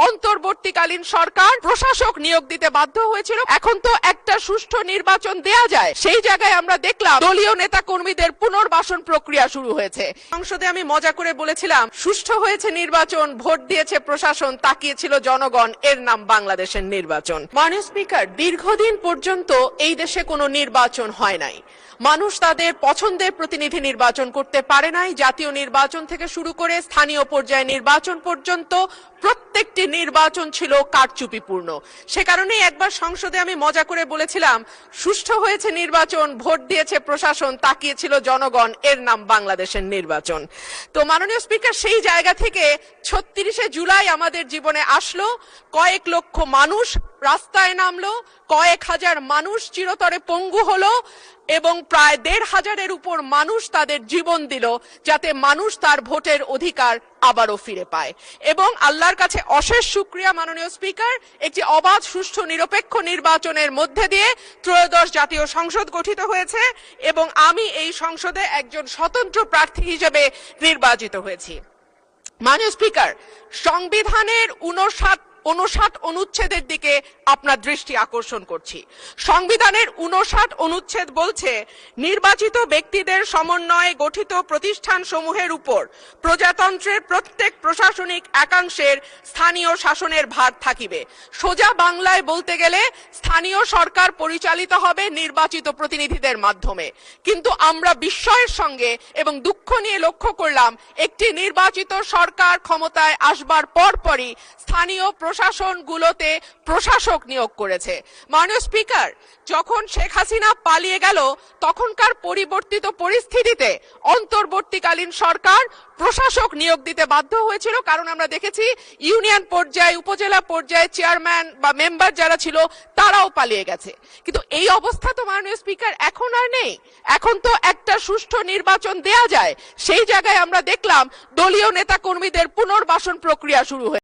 অন্তর্বর্তীকালীন সরকার প্রশাসক নিয়োগ দিতে বাধ্য হয়েছিল। এখন তো একটা সুষ্ঠু নির্বাচন দেয়া যায়, সেই জায়গায় আমরা দেখলাম দলীয় নেতা কর্মীদের পুনর্বাসন প্রক্রিয়া শুরু হয়েছে। সংসদে আমি মজা করে বলেছিলাম, সুষ্ঠু হয়েছে নির্বাচন, ভোট দিয়েছে প্রশাসন, তাকিয়েছিল জনগণ, এর নাম বাংলাদেশের নির্বাচন। মাননীয় স্পিকার, দীর্ঘদিন পর্যন্ত এই দেশে কোনো নির্বাচন হয় নাই। মানুষ তাদের পছন্দের প্রতিনিধি নির্বাচন করতে পারে নাই। জাতীয় নির্বাচন থেকে শুরু করে স্থানীয় পর্যায়ে নির্বাচন পর্যন্ত প্রত্যেকটি নির্বাচন ছিল কারচুপিপূর্ণ। সে কারণেই একবার সংসদে আমি মজা করে বলেছিলাম, সুষ্ঠু হয়েছে নির্বাচন, ভোট দিয়েছে প্রশাসন, তাকিয়েছিল জনগণ, এর নাম বাংলাদেশের নির্বাচন। তো মাননীয় স্পিকার, সেই জায়গা থেকে ৩৬শে জুলাই আমাদের জীবনে আসলো, কয়েক লক্ষ মানুষ রাস্তায় নামলো, কয়েক হাজার মানুষ চিরতরে পঙ্গু হলো এবং প্রায় ১৫০০-এর উপর মানুষ তাদের জীবন দিল যাতে মানুষ তার ভোটের অধিকার আবারও ফিরে পায়। এবং আল্লাহর কাছে অশেষ শুকরিয়া মাননীয় স্পিকার, একটি অবাধ, সুষ্ঠু, নিরপেক্ষ নির্বাচনের মধ্যে দিয়ে ত্রয়োদশ জাতীয় সংসদ গঠিত হয়েছে এবং আমি এই সংসদে একজন স্বতন্ত্র প্রার্থী হিসেবে নির্বাচিত হয়েছি। মাননীয় স্পিকার, সংবিধানের ৫৯ অনুচ্ছেদের দিকে আপনার দৃষ্টি আকর্ষণ করছি। সংবিধানের ৫৯ অনুচ্ছেদ বলছে, নির্বাচিত ব্যক্তিদের সমন্বয়ে গঠিত প্রতিষ্ঠান সমূহের উপর প্রজাতন্ত্রের প্রত্যেক প্রশাসনিক একাংশের স্থানীয় শাসনের ভার থাকিবে। সোজা বাংলায় বলতে গেলে স্থানীয় সরকার পরিচালিত হবে নির্বাচিত প্রতিনিধিদের মাধ্যমে। কিন্তু আমরা বিস্ময়ের সঙ্গে এবং দুঃখ নিয়ে লক্ষ্য করলাম, একটি নির্বাচিত সরকার ক্ষমতায় আসবার পরপরই স্থানীয় প্রশাসনগুলোতে প্রশাসক নিয়োগ করেছে। মাননীয় স্পিকার, যখন শেখ হাসিনা পালিয়ে গেল তখনকার পরিবর্তিত পরিস্থিতিতে অন্তর্বর্তীকালীন সরকার প্রশাসক নিয়োগ দিতে বাধ্য হয়েছিল, কারণ আমরা দেখেছি ইউনিয়ন পর্যায়ে, উপজেলা পর্যায়ে চেয়ারম্যান বা মেম্বার যারা ছিল তারাও পালিয়ে গেছে। কিন্তু এই অবস্থা তো মাননীয় স্পিকার এখন আর নেই। এখন তো একটা সুষ্ঠু নির্বাচন দেয়া যায়, সেই জায়গায় আমরা দেখলাম দলীয় নেতা কর্মীদের পুনর্বাসন প্রক্রিয়া শুরু হয়েছে।